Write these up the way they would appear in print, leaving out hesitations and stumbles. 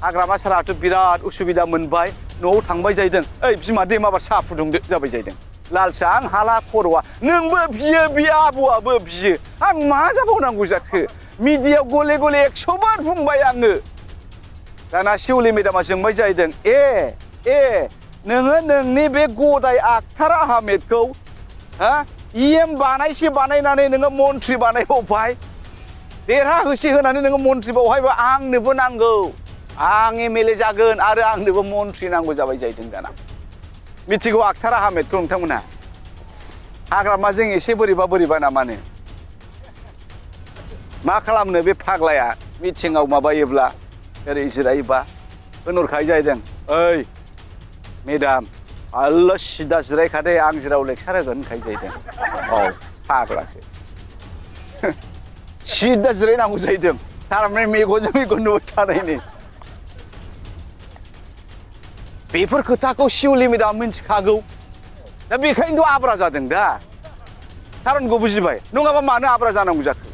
हाग्रामा साराथ' बिराद उसुबिदा मोनबाय न'आव थांबाय जाहैदों ओइ बिमा दै माबा साहा फुदुंदो जाबाय जाहैदों लालसा आं हाला खर'आ नोंबो बियो बे आबौआबो बियो आं मा जाबावनांगौ जाखो मिडियायाव गले गले 100 बार बुंबाय आङो दाना शिउलि मेदामा जोंबाय जाहैदों नोङो नोंनि बे गदाय आखतार आहामेदखौ हा इएम बानायसे बानायनानै नोङो मन्त्रि बानायबावबाय देरहा होसे होनानै नोङो मन्त्रि बावहायबा आंनोबो नांगौ आं एमएलए जागोन आरो आंनोबो मन्त्रि नांगौ जाबाय जाहैदों दाना मिथिगौ आखतार आहामेदखौ नोंथांमोनहा हाग्रामाजों एसे बोरैबा नामानो मा खालामनो बे फाग्लाया मिथिङाव माबायोब्ला ओरै जिरायोबा होनहरखायो जाहैदों ओइ मेदाम आल्ला सिदा जिरायखादे आं जेराव लेक्सार होगोन होनखायो जाहैदों औ फाग्लासो सिदा जिरायनांगौ जाहैदों थारमाने मेगनजों मेगन नुबाय थानायनि बेफोर खोथाखौ शिउलि मेदामा मिन्थिखागौ दा बेखायनोथ' आब्रा जादों दा खारनखौ बुजिबाय नङाबा मानो आब्रा जानांगौ जाखो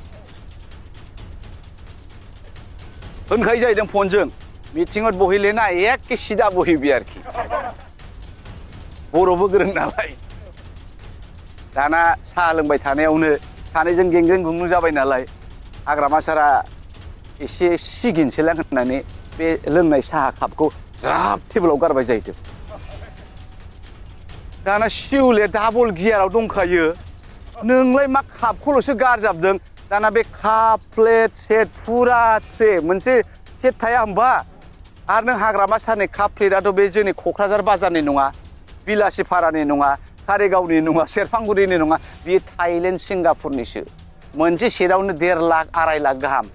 होनखायो जाहैदों फनजों मिटिङाव बहिलेना एखे सिदा बहिबि आरोखि बर'बो गोरों नालाय दाना साहा लोंबाय थानायावनो सानैजों गेंग्रें गुंग्रुं जाबाय नालाय हाग्रामा सारा एसे सिगिनोसैलां होननानै बे लोंनाय साहा कापखौ ज्राब टेबोलाव गारबाय जाहैदों दाना शिउलिया डाबल गियाराव दंखायो नोंलाय मा कापखौल'सो गारजाबदों दाना बे काप प्लेट सेट फुरा ट्रे मोनसे सेट थाया होमबा आरो नों हाग्रामा सारनि काप प्लेटआथ' बे जोंनि क'क्राझार बाजारनि नङा बिलासिपारानि नङा कारिगावनि नङा सेरफांगुरिनि नङा बेयो थाइलेण्ड सिंगापुरनिसो मोनसे सेटआवनो 1.5 लाख 2.5 लाख गाहाम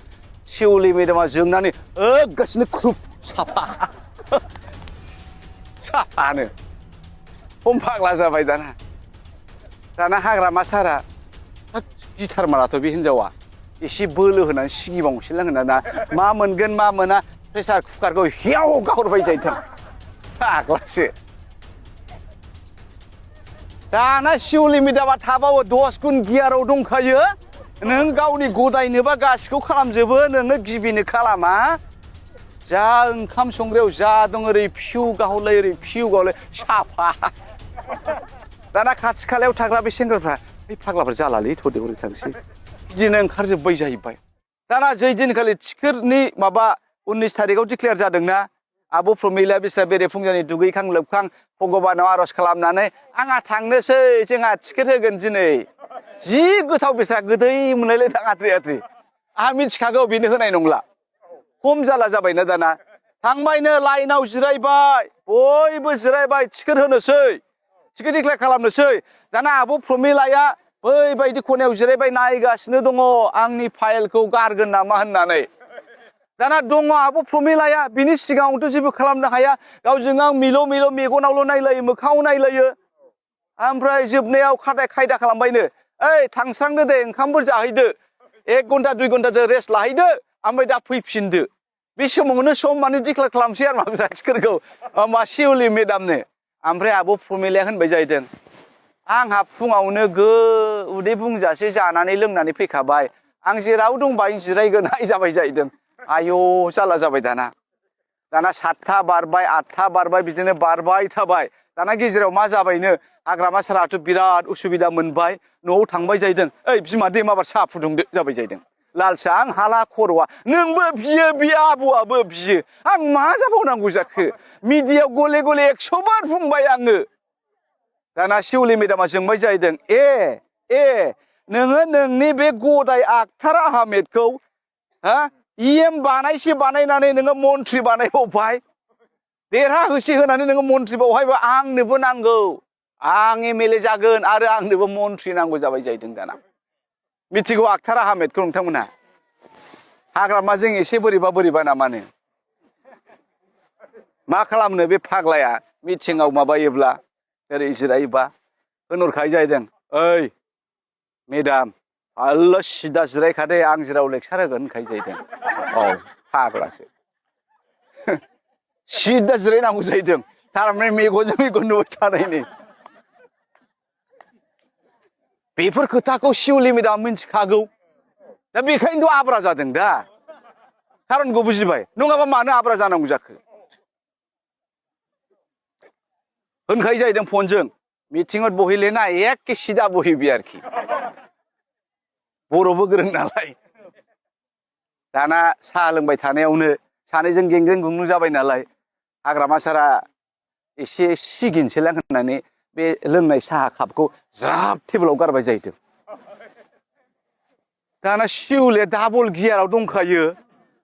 शिउलि मेदामा जोंनानै होगासिनो ख्रुब साफानो खम फाग्ला जाबाय दाना हाग्रामा सारा गिथारमाराथ' बे हिनजावा एसे बोलो होनानै सिगिबावनोसैलां होनना मा मोनगोन मा मोना प्रेसार कुकारखौ हियाव गाहरबाय जाहैदों फाग्लासो दाना शिउलि मेदामा थाबावो 10 गुन गियाराव दंखायो नों गावनि गदायनोबा गासिखौ खालामजोबो नोङो गिबिनो खालामा जा ओंखाम संग्रायाव जा दं ओरै फिउ गाहरलाय ओरै फिउ गाहरलाय साफा दाना खाथि खालायाव थाग्रा बे सेंग्राफ्रा बे फाग्लाफोर जालालै थ'दे हरै थांसै बिदिनो ओंखारजोब्बाय जाहैबाय दाना जै दिनखालि टिकेटनि माबा 19 थारिखआव डिक्लेयार जादोंना आब' प्रमिला बिस्रा बेरे फुंजानि दुगैखां लोबखां भगबानाव आर'ज खालामनानै आंहा थांनोसै जोंहा टिकेट होगोन दिनै जि गोथाव बिस्रा गोदै मोनलायलायदों आद्रि आद्रि आंहा मिथिखागौ बेनो होनाय नंला खम जाला जाबायना दाना थांबायनो लाइनाव जिरायबाय बयबो जिरायबाय टिकेट होनोसै टिकेट डिक्लेयार खालामनोसै दाना आब' प्रमिलाया बैबायदि खनायाव जिरायबाय नायगासिनो दङ आंनि फाइलखौ गारगोन नामा होननानै दाना दङ आब' प्रमिलाया बिनि सिगाङावथ' जेबो खालामनो हाया गावजों गाव मिल' मेगनावल' नायलायो मोखाङाव नायलायो ओमफ्राय जोबनायाव खायदा खालामबायनो ओइ थांस्रांदो दे ओंखामफोर जाहैदो 1 घन्टा 2 घन्टासो रेस्ट लाहैदो ओमफ्राय दा फैफिनदो बे समावनो सम माने डिक्लेयार खालामसै आरो माबा टिकेटखौ मा शिउलि मेदामनो ओमफ्राय आब' प्रमिलाया होनबाय जाहैदों आंहा फुङावनो उदै बुंजासे जानानै लोंनानै फैखाबाय आं जेराव दं बाहाय जिरायगोन जाबाय जाहैदों आयौ जाला जाबाय दाना 7था बारबाय 8था बारबाय बिदिनो बारबाय थाबाय दाना गेजेराव मा जाबायनो हाग्रामा साराथ' बिराद उसुबिदा मोनबाय न'आव थांबाय जाहैदों ओइ बिमा दै माबा साहा फुदुंदो जाबाय जाहैदों लालसा आं हाला खर'आ नोंबो बियो बे आबौआबो बियो आं मा जाबावनांगौ जाखो मिडियायाव गले गले 100 बार बुंबाय आङो दाना शिउलि मेदामा जोंबाय जाहैदों नोङो नोंनि बे गदाय आखतार आहामेदखौ हा इएम बानायसे बानायनानै नोङो मन्त्रि बानायबावबाय देरहा होसे होनानै नोङो मन्त्रि बावहायबा आंनोबो नांगौ आं एमएलए जागोन आरो आंनोबो मन्त्रि नांगौ जाबाय जाहैदों दाना मिथिगौ आखतार आहामेदखौ नोंथांमोनहा हाग्रामाजों एसे बोरैबा नामानो मा खालामनो बे फाग्लाया मिटिङाव माबायोब्ला ओरै जिरायोबा होनहरखायो जाहैदों ओइ मेदाम आल्ला सिदा जिरायखादे आं जेराव लेक्सार होगोन होनखायो जाहैदों औ फाग्लासो सिदा जिरायनांगौ जाहैदों थारमाने मेगनजों मेगन नुबाय थानायनि बेफोर खोथाखौ शिउलि मेदामा मिन्थिखागौ दा बेखायनोथ' आब्रा जादों दा खारनखौ बुजिबाय नङाबा मानो आब्रा जानांगौ जाखो होनखायो जाहैदों फनजों मिटिङाव बहिलेना एखे सिदा बहिबि आरोखि बर'बो गोरों नालाय दाना साहा लोंबाय थानायावनो सानैजों गेंजें गुंग्रुं जाबाय नालाय हाग्रामा सारा एसे सिगिनोसैलां होननानै बे लोंनाय साहा कापखौ ज्राब टेबोलाव गारबाय जाहैदों दाना शिवले डाबल गियाराव दंखायो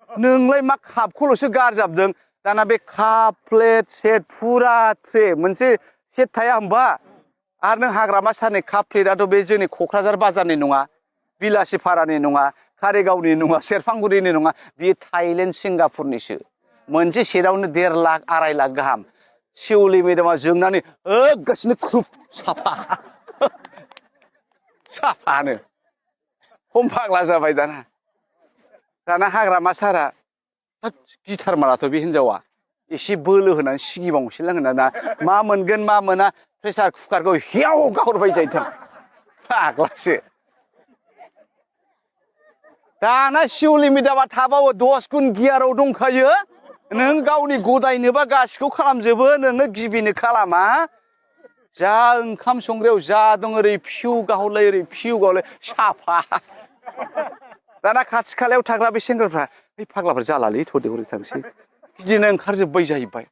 नोंलाय मा कापखौल'सो गारजाबदों दाना बे काप प्लेट सेट फुरा ट्रे मोनसे सेट थाया होमबा आरो नों हाग्रामा सारनि काप प्लेटआथ' बे जोंनि क'क्राझार बाजारनि नङा बिलासिपारानि नङा कारिगावनि नङा सेरफांगुरिनि नङा बेयो थाइलेण्ड सिंगापुरनिसो मोनसे सेटआवनो 1.5 लाख 2.5 लाख गाहाम शिवली मेदामा जोंनानै होगासिनो ख्रुब साफा साफानो खम फाग्ला जाबाय दाना हाग्रामा सारा गिथार माराथ' बे हिनजावा एसे बोलो होनानै सिगिबावनोसैलां होनना मा मोनगोन मा मोना प्रेसार कुकारखौ हेव गाहरबाय जाहैदों फाग्लासो दाना शिवली मेदामा थाबावो 10 गुन गियाराव दंखायो नों गावनि गदायनोबा गासिखौ खालामजोबो नोंनो गिबिनो खालामा जा ओंखाम संग्रायाव जा दं ओरै फिउ गाहरलाय ओरै फिउ गाहरलाय साफा दाना खाथि खालायाव थाग्रा बे सेंग्राफ्रा बे फाग्लाफोर जालालै थ'दे हरै थांसै बिदिनो ओंखारजोब्बाय जाहैबाय